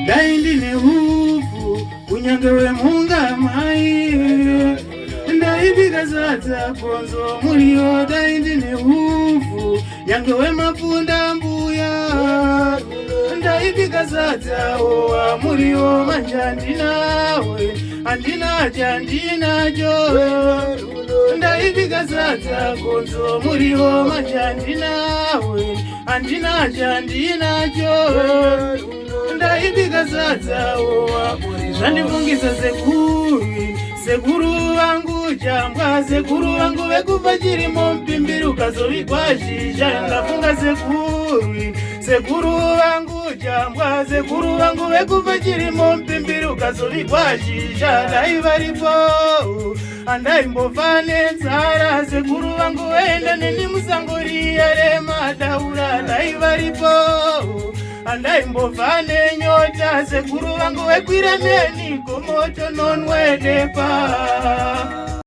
ndaindine hufu kunyangewe munga mai ndaibika sadza konzo muriyo ndaindine hufu nyangewe mapunda mbuya ndaibika sadza owa muriyo manja ndinawe andina chandinacho ndaibika sadza konzo muriyo manja ndinawe andina chandinacho ndaibika sadza owa zvandifungisa sekuru vangu chambwa sekuru vangu vekufa chirimo mpimbiri ukazovigwa zhizha ndafunga sekuru vangu chambwa sekuru vangu vekufa chirimo mpimbiri ukazovigwa zhizha ndaivaripo andaimbofa nenzara sekuru vangu vaenda neni musango riya remadaura ndaivaripo andaimbobva nenyota sekuru vangu vekwira neni gomoto nonwedepa